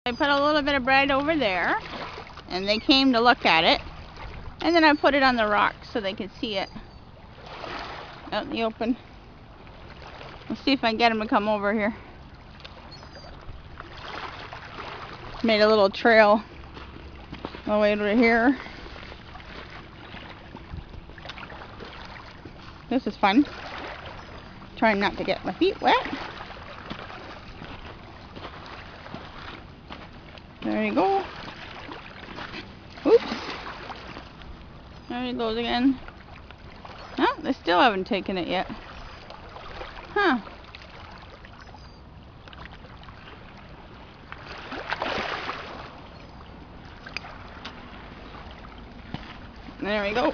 I put a little bit of bread over there, and they came to look at it. And then I put it on the rock so they could see it out in the open. Let's see if I can get them to come over here. Made a little trail all the way over here. This is fun. Trying not to get my feet wet. There you go. Oops. There he goes again. No, they still haven't taken it yet. Huh. There we go.